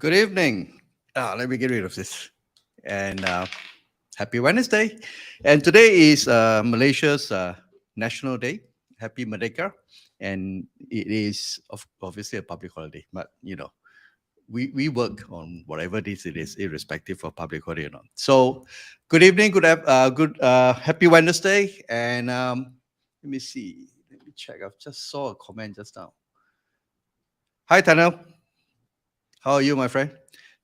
Good evening. Let me get rid of this. And happy Wednesday. And today is Malaysia's National Day. Happy Merdeka. And it is obviously a public holiday. But, we work on whatever it is, irrespective of public holiday or not. So, good evening, happy Wednesday. And let me see. Let me check. I've just saw a comment just now. Hi, Tanel. How are you, my friend?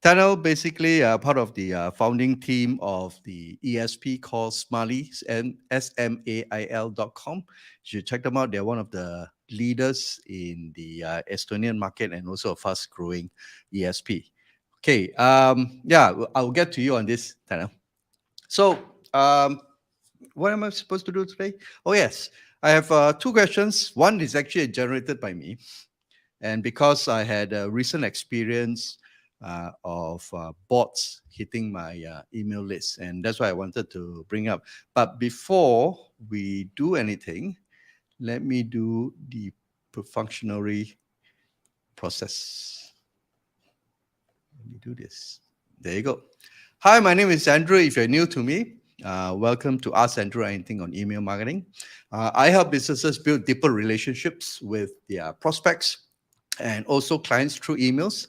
Tanel, basically part of the founding team of the ESP called Smiley, and SMAIL.com. You should check them out. They're one of the leaders in the Estonian market and also a fast growing ESP. Okay, yeah, I'll get to you on this, Tanel. So, what am I supposed to do today? Oh, yes, I have two questions. One is actually generated by me. And because I had a recent experience of bots hitting my email list, and that's why I wanted to bring up. But before we do anything, let me do the functionary process. Let me do this. There you go. Hi, my name is Andrew. If you're new to me, welcome to Ask Andrew Anything on Email Marketing. I help businesses build deeper relationships with their prospects and also clients through emails,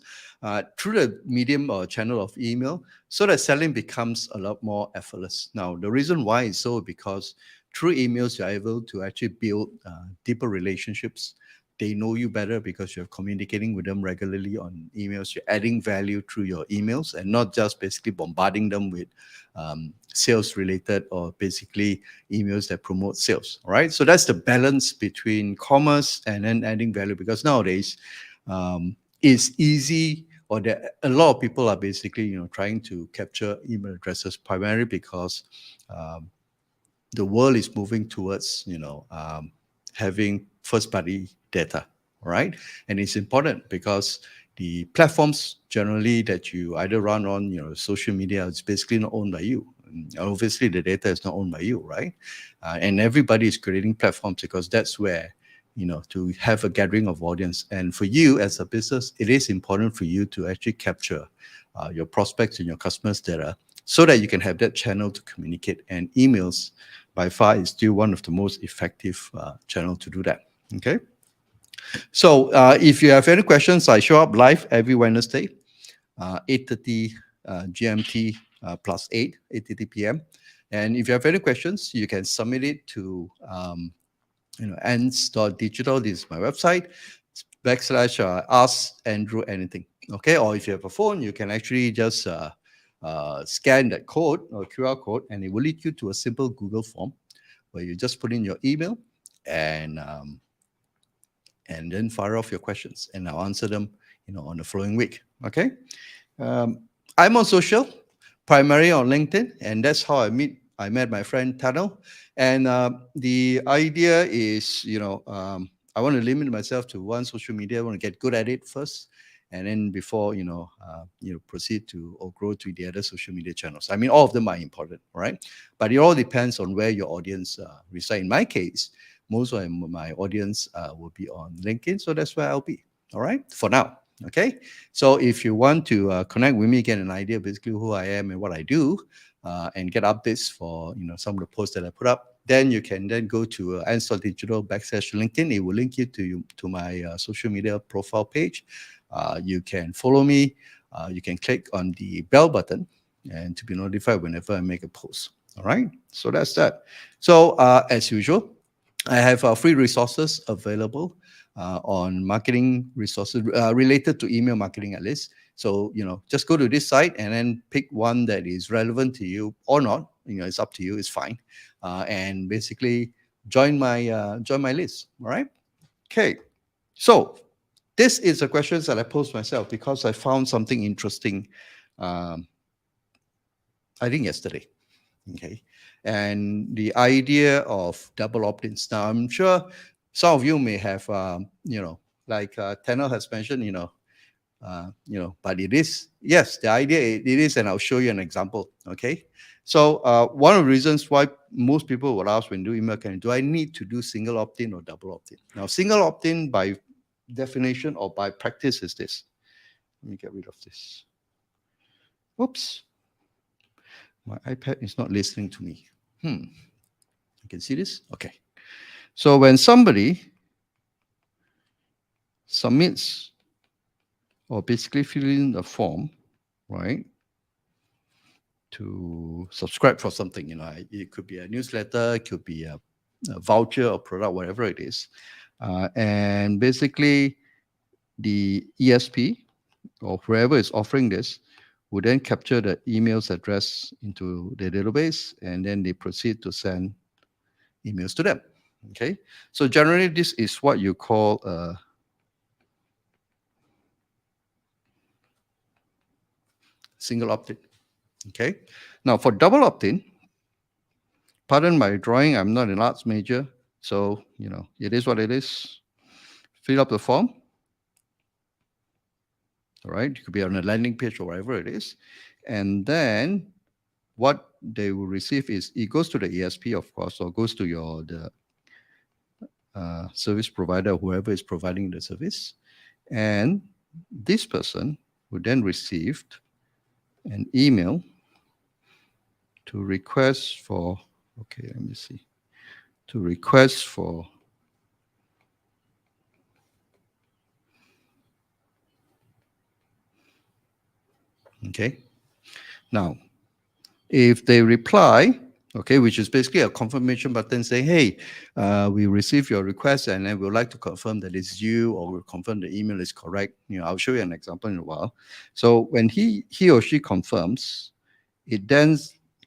through the medium or channel of email, so that selling becomes a lot more effortless. Now, the reason why is so because through emails, you're able to actually build deeper relationships. They know you better because you're communicating with them regularly on emails. You're adding value through your emails and not just basically bombarding them with sales related or basically emails that promote sales. All right. So that's the balance between commerce and then adding value, because nowadays it's easy, or that a lot of people are basically trying to capture email addresses primarily because the world is moving towards having first party data, right? And it's important because the platforms generally that you either run on social media is basically not owned by you. And obviously the data is not owned by you, right? And everybody is creating platforms because that's where to have a gathering of audience. And for you as a business, it is important for you to actually capture your prospects and your customers data so that you can have that channel to communicate. And emails by far is still one of the most effective channel to do that. Okay. So if you have any questions, I show up live every Wednesday, 8:30 GMT plus 8:30 p.m. And if you have any questions, you can submit it to ants.digital. This is my website, / ask Andrew anything. Okay. Or if you have a phone, you can actually just scan that code or QR code, and it will lead you to a simple Google form where you just put in your email and then fire off your questions, and I'll answer them, on the following week. Okay. I'm on social, primarily on LinkedIn, and that's how I met my friend Tanel. And the idea is, I want to limit myself to one social media. I want to get good at it first, and then before proceed to or grow to the other social media channels. I mean, all of them are important, right? But it all depends on where your audience reside. In my case, most of my audience will be on LinkedIn, so that's where I'll be. All right, for now. Okay, so if you want to connect with me, get an idea basically who I am and what I do, and get updates for some of the posts that I put up, then you can then go to ants.digital / LinkedIn. It will link you to my social media profile page. You can follow me. You can click on the bell button and to be notified whenever I make a post. All right, so that's that. So as usual, I have free resources available on marketing resources related to email marketing, at least. So, just go to this site and then pick one that is relevant to you or not. It's up to you. It's fine. And basically join my list. All right. Okay. So this is a question that I posed myself because I found something interesting. I think yesterday. Okay. And the idea of double opt-ins. Now, I'm sure some of you may have, like Tanner has mentioned, but it is, yes, the idea it is, and I'll show you an example. Okay. So one of the reasons why most people would ask when do email marketing, do I need to do single opt-in or double opt-in? Now, single opt-in by definition or by practice is this. Let me get rid of this. Oops. My iPad is not listening to me. You can see this? Okay. So when somebody submits or basically fill in the form, right, to subscribe for something, it could be a newsletter, it could be a voucher or product, whatever it is. And basically the ESP or whoever is offering this would then capture the email's address into the database, and then they proceed to send emails to them. Okay, so generally this is what you call a single opt-in. Okay, now for double opt-in, pardon my drawing, I'm not an arts major, so it is what it is. Fill up the form. All right, it could be on a landing page or whatever it is, and then what they will receive is it goes to the ESP, of course, or goes to the service provider, whoever is providing the service, and this person would then receive an email to request for, okay, let me see, to request for okay. Now, if they reply, okay, which is basically a confirmation button saying, hey, we received your request and then we'd like to confirm that it's you, or we'll confirm the email is correct. I'll show you an example in a while. So when he or she confirms, it then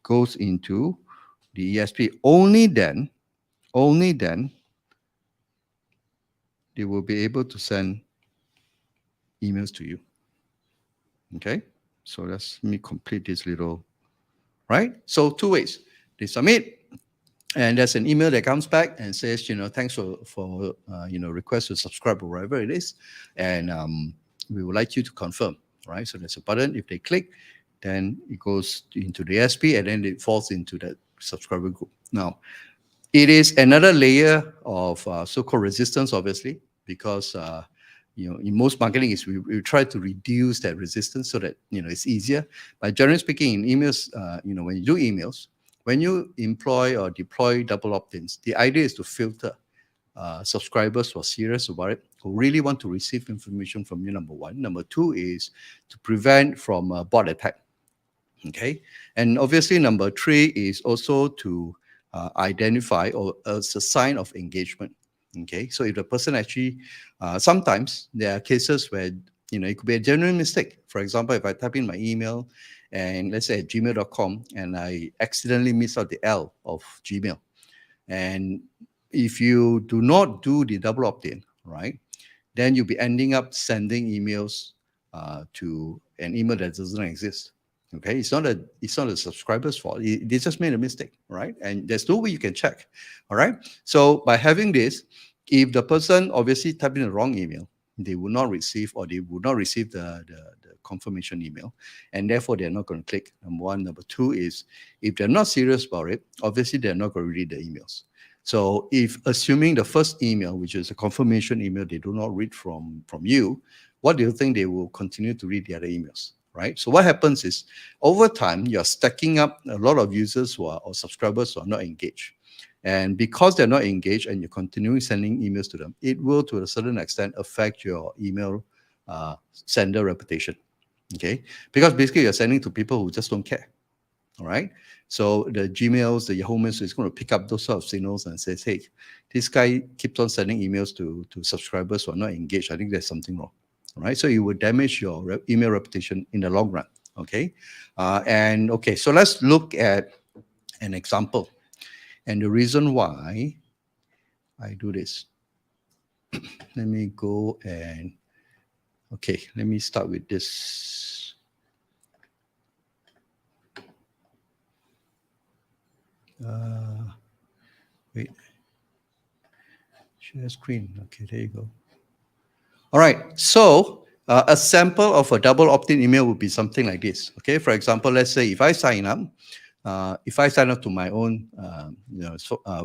goes into the ESP. Only then they will be able to send emails to you. Okay, so let me complete this little, right? So two ways. They submit, and there's an email that comes back and says, thanks for request to subscribe or whatever it is, and we would like you to confirm, right? So there's a button. If they click, then it goes into the ESP, and then it falls into that subscriber group. Now, it is another layer of so-called resistance, obviously, because in most marketing is we try to reduce that resistance so that it's easier. But generally speaking, in emails, when you do emails, when you employ or deploy double opt-ins, the idea is to filter subscribers who are serious about it, who really want to receive information from you, number one. Number two is to prevent from a bot attack. Okay, and obviously number three is also to identify or as a sign of engagement. Okay, so if the person actually, sometimes there are cases where it could be a genuine mistake. For example, if I type in my email and let's say at gmail.com and I accidentally miss out the L of Gmail, and if you do not do the double opt-in, right, then you'll be ending up sending emails to an email that doesn't exist. Okay, it's not a subscriber's fault. They just made a mistake, right? And there's no way you can check. All right. So by having this, if the person obviously typed in the wrong email, they will not receive, or they will not receive the confirmation email, and therefore they're not going to click. Number one. Number two is, if they're not serious about it, obviously they're not going to read the emails. So if assuming the first email, which is a confirmation email, they do not read from you, what do you think they will continue to read the other emails? Right? So what happens is, over time, you're stacking up a lot of users or subscribers who are not engaged. And because they're not engaged and you're continuing sending emails to them, it will, to a certain extent, affect your email sender reputation. Okay? Because basically you're sending to people who just don't care. All right? So the Gmails, the Yahoo Mails is going to pick up those sort of signals and says, hey, this guy keeps on sending emails to subscribers who are not engaged. I think there's something wrong. All right, so you would damage your email reputation in the long run. Okay, so let's look at an example, and the reason why I do this. Let me go and let me start with this. Wait, share screen. Okay, there you go. All right, so a sample of a double opt-in email would be something like this. Okay, for example, let's say if I sign up if I sign up to my own,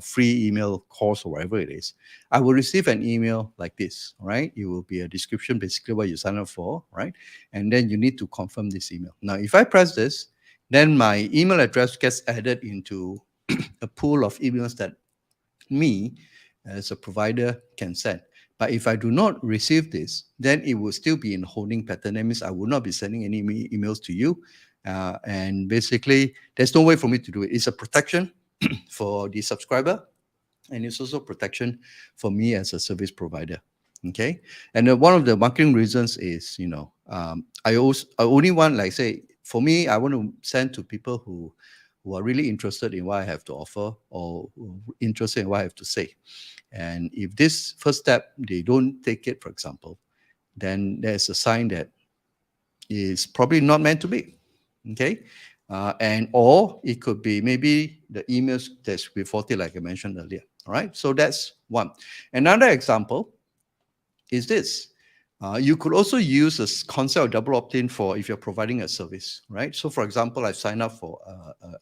free email course or whatever it is, I will receive an email like this, right? It will be a description, basically what you sign up for, right? And then you need to confirm this email. Now, if I press this, then my email address gets added into a pool of emails that me as a provider can send. But if I do not receive this, then it will still be in holding pattern. That means I will not be sending any emails to you. And basically, there's no way for me to do it. It's a protection for the subscriber, and it's also protection for me as a service provider. Okay, and one of the marketing reasons is, I only want, like say, for me, I want to send to people who are really interested in what I have to offer, or interested in what I have to say. And if this first step they don't take it, for example, then there's a sign that is probably not meant to be. Okay, and or it could be maybe the emails that's faulty, like I mentioned earlier. All right, so that's one. Another example is this. You could also use this concept of double opt-in for if you're providing a service, right? So, for example, I sign up for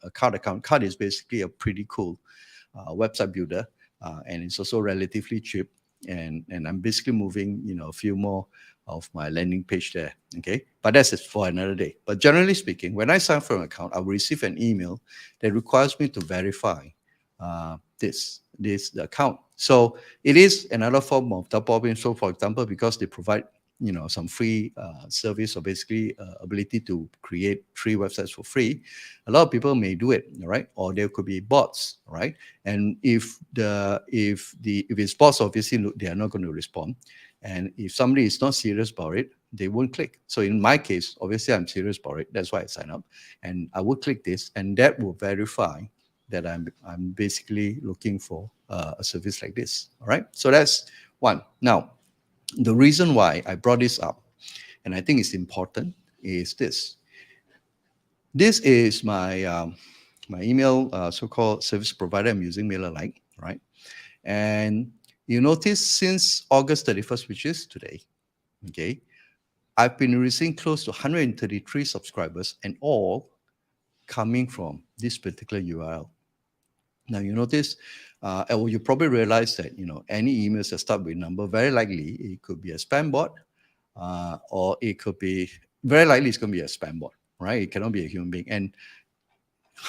a card account. Card is basically a pretty cool website builder, and it's also relatively cheap. And I'm basically moving, a few more of my landing page there. Okay, but that's it for another day. But generally speaking, when I sign up for an account, I will receive an email that requires me to verify this account. So it is another form of double opt-in. So, for example, because they provide some free service, or basically ability to create free websites for free, a lot of people may do it, right? Or there could be bots, right? And if it's bots, obviously they are not going to respond. And if somebody is not serious about it, they won't click. So in my case, obviously I'm serious about it. That's why I sign up, and I will click this, and that will verify that I'm basically looking for a service like this. All right. So that's one. Now, the reason why I brought this up, and I think it's important, is this. This is my email so-called service provider. I'm using MailerLite, right? And you notice since August 31st, which is today, okay, I've been receiving close to 133 subscribers, and all coming from this particular URL. Now you notice, or you probably realize that any emails that start with number, very likely it could be a spam bot, or it could be, very likely it's going to be a spam bot, right? It cannot be a human being. And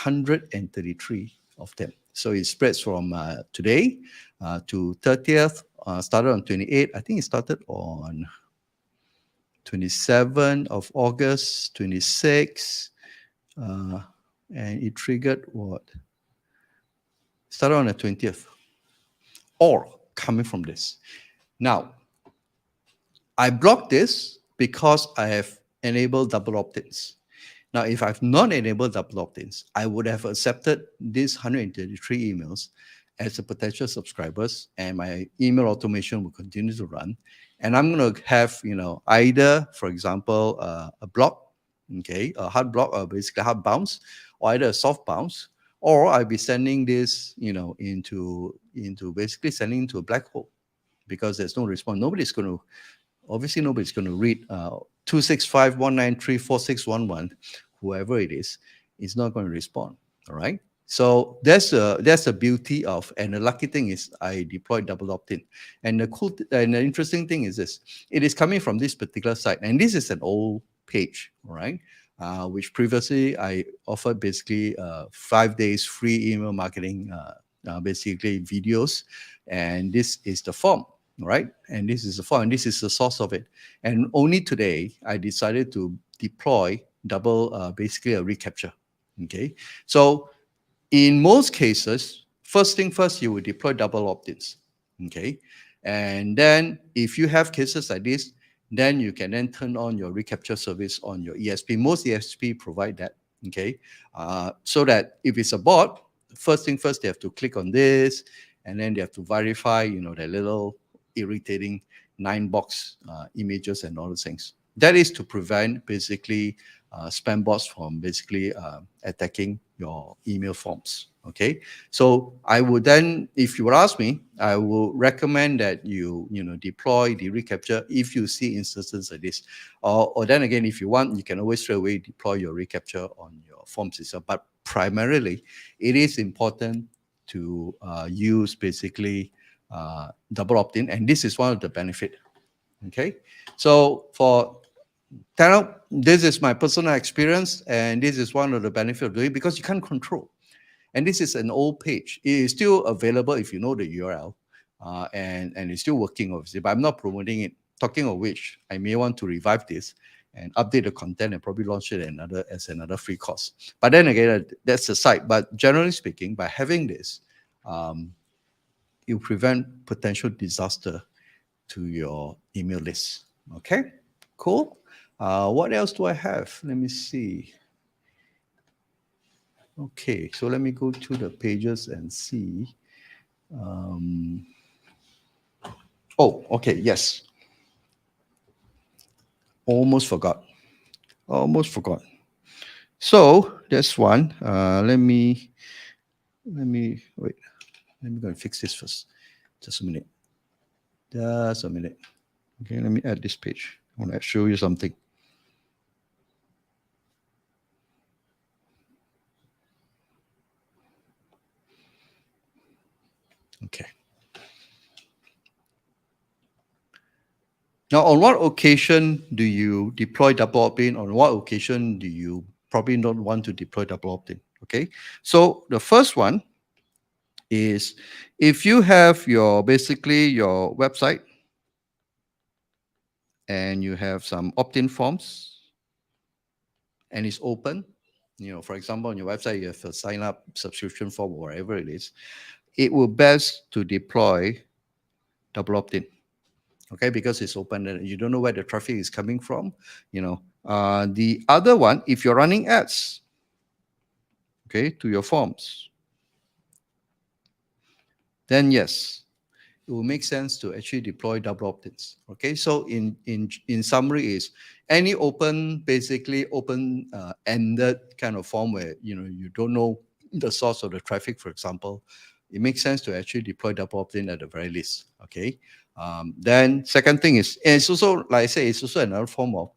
133 of them. So it spreads from today to 30th, started on 28th. I think it started on 27th of August, 26th, and it triggered what? Started on the 20th, all coming from this. Now, I blocked this because I have enabled double opt-ins. Now, if I've not enabled double opt-ins, I would have accepted these 133 emails as a potential subscribers, and my email automation will continue to run. And I'm going to have, either, for example, a block, okay, a hard block, or basically hard bounce, or either a soft bounce, or I'll be sending this, into basically sending into a black hole, because there's no response. Nobody's going to read 265-193-4611, whoever it is not going to respond. All right. So that's the beauty of, and the lucky thing is I deployed double opt-in. And the interesting thing is this: it is coming from this particular site, and this is an old page, right? Which previously I offered basically 5 days free email marketing, basically videos, and this is the form. Right, and this is the form, and this is the source of it. And only today I decided to deploy double, basically a recapture. Okay, so in most cases, first thing first, you will deploy double opt-ins. Okay, and then if you have cases like this, then you can then turn on your recapture service on your ESP. Most ESP provide that. Okay, so that if it's a bot, first thing first, they have to click on this, and then they have to verify, their little irritating 9-box images and all those things. That is to prevent basically spam bots from basically attacking your email forms. Okay, so I would then, if you would ask me, I will recommend that you deploy the recapture if you see instances like this. Or then again, if you want, you can always straight away deploy your recapture on your forms itself. But primarily, it is important to use basically double opt-in, and this is one of the benefit. Okay, so for this is my personal experience, and this is one of the benefits of doing it because you can't control. And this is an old page. It is still available if you know the URL, and it's still working, obviously, but I'm not promoting it. Talking of which, I may want to revive this and update the content and probably launch it as another free course. But then again, that's the site. But generally speaking, by having this, you prevent potential disaster to your email list. Okay, cool. What else do I have? Let me see. Okay, so let me go to the pages and see. Oh, okay, yes. Almost forgot. Almost forgot. So that's one. Let me wait. Let me go and fix this first. Just a minute. Just a minute. Okay, let me add this page. I want to show you something. Okay. Now, on what occasion do you deploy double opt-in? On what occasion do you probably don't want to deploy double opt-in? Okay. So the first one is if you have basically your website and you have some opt-in forms and it's open, for example, on your website, you have a sign up subscription form or whatever it is, it will best to deploy double opt-in. Okay, because it's open and you don't know where the traffic is coming from. The other one, if you're running ads, okay, to your forms, then yes, it will make sense to actually deploy double opt-ins. Okay, so in summary is any basically open-ended kind of form where you don't know the source of the traffic, for example, it makes sense to actually deploy double opt-in at the very least. Okay. Then second thing is, and it's also, like I say, it's also another form of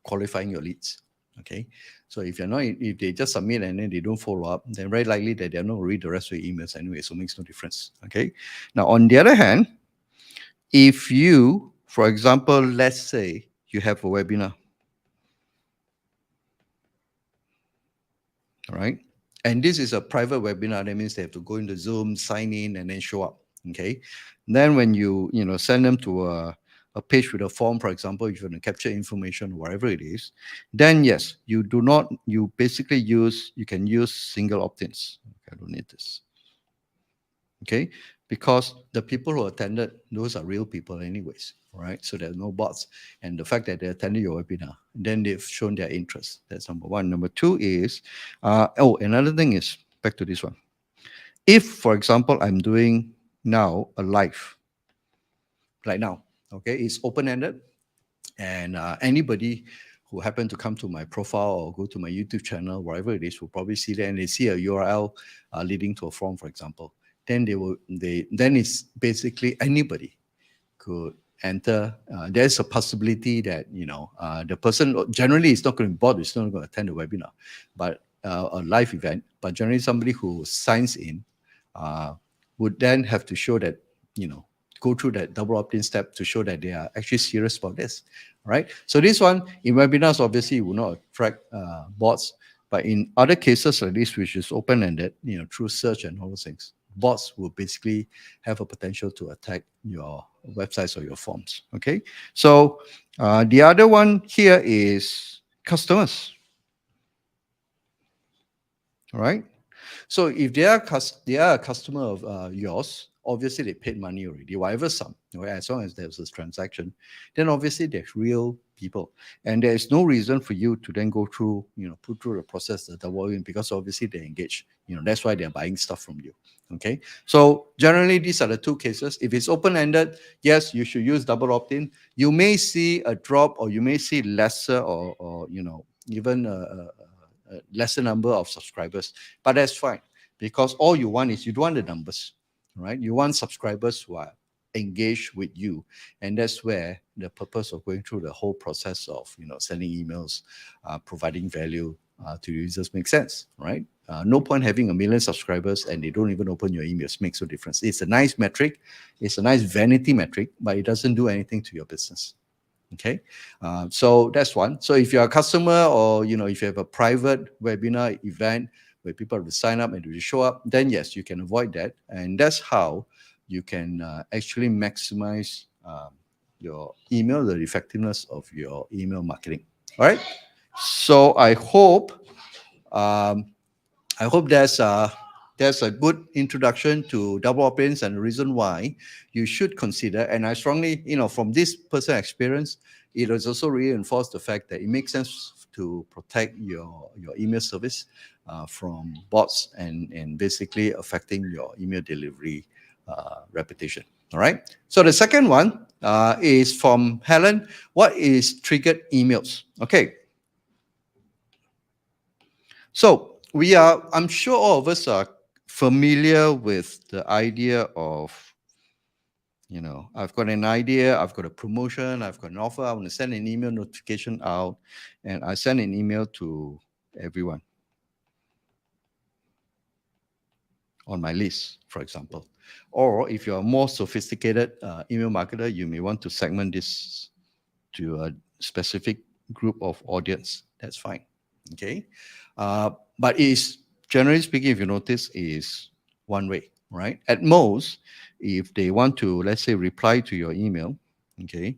qualifying your leads. Okay. So if they just submit and then they don't follow up, then very likely that they're not read the rest of your emails anyway, so it makes no difference. Okay. Now, on the other hand, if you, for example, let's say you have a webinar, all right, and this is a private webinar, that means they have to go into Zoom, sign in, and then show up. Okay. Then when you send them to a page with a form, for example, if you want to capture information, whatever it is, then yes, you can use single opt-ins. Okay, I don't need this. Okay, because the people who attended, those are real people anyways, right? So there's no bots. And the fact that they attended your webinar, then they've shown their interest. That's number one. Number two is, another thing is, back to this one. If, for example, I'm doing now a live, right now, okay, it's open-ended, and anybody who happen to come to my profile or go to my YouTube channel, wherever it is, will probably see that, and they see a URL leading to a form, for example. Then then it's basically anybody could enter. There's a possibility that the person generally is not going to be bored, is not going to attend the webinar, but a live event. But generally, somebody who signs in would then have to show that go through that double opt-in step to show that they are actually serious about this, right? So this one in webinars obviously will not attract bots, but in other cases like this, which is open-ended, through search and all those things, bots will basically have a potential to attack your websites or your forms. Okay, so the other one here is customers. All right. So if they are a customer of yours, obviously they paid money already, whatever sum, as long as there's this transaction, then obviously they're real people. And there is no reason for you to then go through, put through the process, the double opt-in, because obviously they engage. That's why they're buying stuff from you. Okay. So generally, these are the two cases. If it's open-ended, yes, you should use double opt-in. You may see a drop, or you may see lesser, or even a lesser number of subscribers, but that's fine, because all you want is, you don't want the numbers, right? You want subscribers who are engaged with you, and that's where the purpose of going through the whole process of sending emails, providing value, to users makes sense, right? No point having a million subscribers and they don't even open your emails. Makes no difference. It's a nice metric. It's a nice vanity metric, but it doesn't do anything to your business. Okay, so that's one. So if you're a customer, or if you have a private webinar event where people have to sign up and to show up, then yes, you can avoid that, and that's how you can actually maximize your email, the effectiveness of your email marketing. All right. So um, I hope there's a good introduction to double opt-ins and the reason why you should consider. And I strongly, from this personal experience, it has also reinforced the fact that it makes sense to protect your email service from bots and basically affecting your email delivery reputation. All right. So the second one is from Helen. What is triggered emails? Okay. So I'm sure all of us are familiar with the idea of, I've got an idea, I've got a promotion, I've got an offer, I want to send an email notification out, and I send an email to everyone on my list, for example. Or if you're a more sophisticated email marketer, you may want to segment this to a specific group of audience. That's fine. Okay. But is generally speaking, if you notice, is one way, right? At most, if they want to, let's say, reply to your email, okay,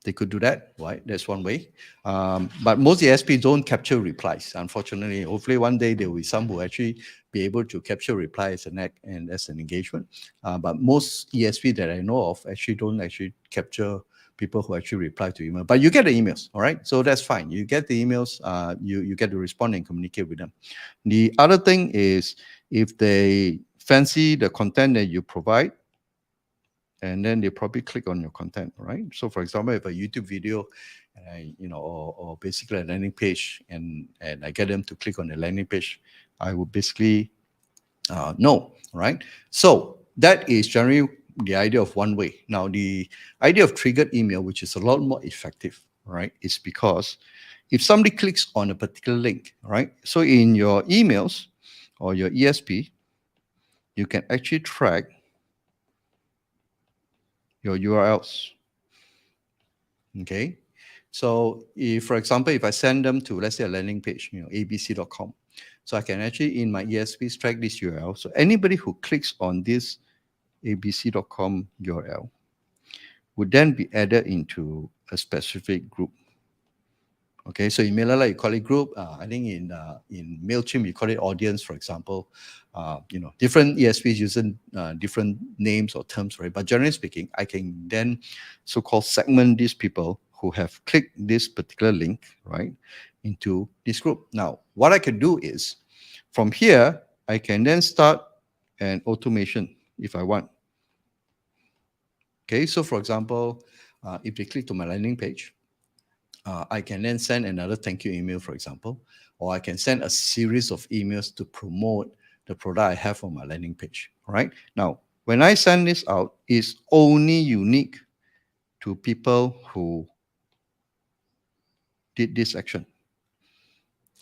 they could do that, right? That's one way. But most ESP don't capture replies, unfortunately. Hopefully, one day there will be some who actually be able to capture replies and as an engagement. But most ESP that I know of actually don't actually capture people who actually reply to email. But you get the emails, all right? So that's fine. You get the emails, you get to respond and communicate with them. The other thing is if they fancy the content that you provide, and then they probably click on your content, right? So for example, if a YouTube video, or basically a landing page, and I get them to click on the landing page, I would basically know, right? So that is generally the idea of one way. Now, the idea of triggered email, which is a lot more effective, right, is because if somebody clicks on a particular link, right? So in your emails or your ESP, you can actually track your URLs. Okay. So if, for example, if I send them to, let's say, a landing page, abc.com, so I can actually, in my ESP, track this URL. So anybody who clicks on this abc.com URL would then be added into a specific group. Okay, so in MailerLite, you call it group. I think in MailChimp, you call it audience, for example. Different ESPs using different names or terms, right? But generally speaking, I can then so-called segment these people who have clicked this particular link, right, into this group. Now, what I can do is, from here, I can then start an automation if I want. Okay, so for example, if they click to my landing page, I can then send another thank you email, for example, or I can send a series of emails to promote the product I have on my landing page. All right. Now, when I send this out, it's only unique to people who did this action.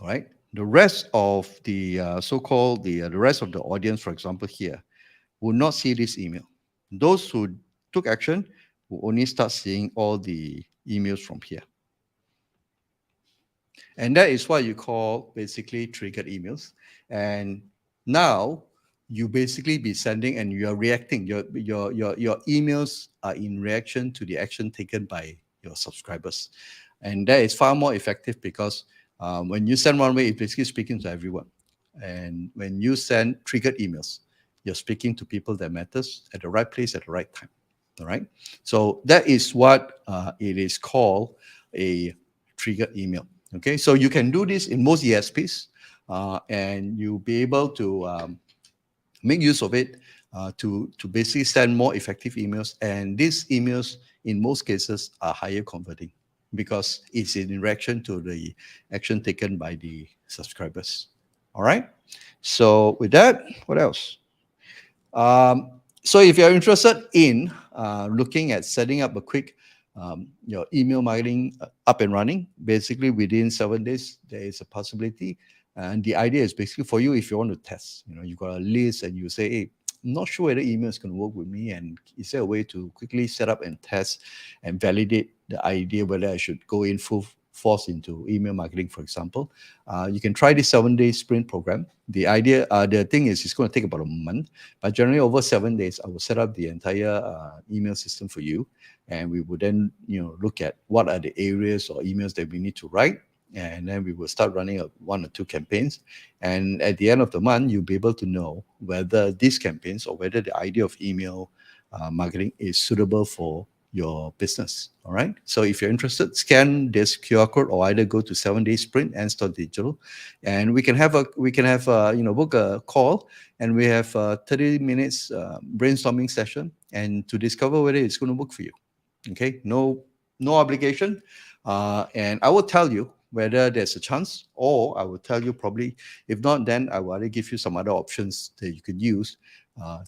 All right. The rest of the so-called the rest of the audience, for example, here, will not see this email. Those who took action will only start seeing all the emails from here. And that is what you call basically triggered emails. And now you basically be sending and you are reacting. Your emails are in reaction to the action taken by your subscribers. And that is far more effective because when you send one way, it's basically speaking to everyone. And when you send triggered emails, you're speaking to people that matters at the right place at the right time. All right. So that is what it is called a triggered email. Okay, so you can do this in most ESPs, and you'll be able to make use of it to basically send more effective emails. And these emails, in most cases, are higher converting because it's in reaction to the action taken by the subscribers. All right. So with that, what else? So if you're interested in looking at setting up a quick your email marketing up and running. Basically, within 7 days, there is a possibility. And the idea is basically for you, if you want to test, you got a list and you say, hey, I'm not sure whether email is going to work with me. And is there a way to quickly set up and test and validate the idea whether I should go in full force into email marketing, for example? You can try this 7 day sprint program. The idea, the thing is, it's going to take about a month, but generally over 7 days, I will set up the entire email system for you, and we would then look at what are the areas or emails that we need to write, and then we will start running one or two campaigns, and at the end of the month you'll be able to know whether these campaigns or whether the idea of email marketing is suitable for your business. All right, so if you're interested, scan this QR code or either go to 7 Day Sprint and Start Digital, and we can have book a call, and we have a 30 minutes brainstorming session and to discover whether it's going to work for you. Okay, no obligation, and I will tell you whether there's a chance, or I will tell you probably if not, then I will either give you some other options that you could use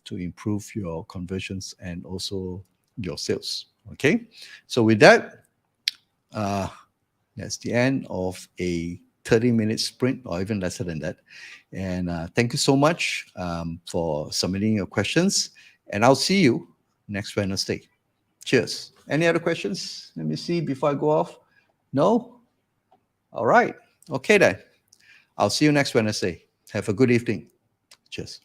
to improve your conversions and also your sales. Okay, so with that, that's the end of a 30-minute sprint, or even lesser than that. And thank you so much for submitting your questions, and I'll see you next Wednesday. Cheers. Any other questions? Let me see before I go off. No? All right. Okay then. I'll see you next Wednesday. Have a good evening. Cheers.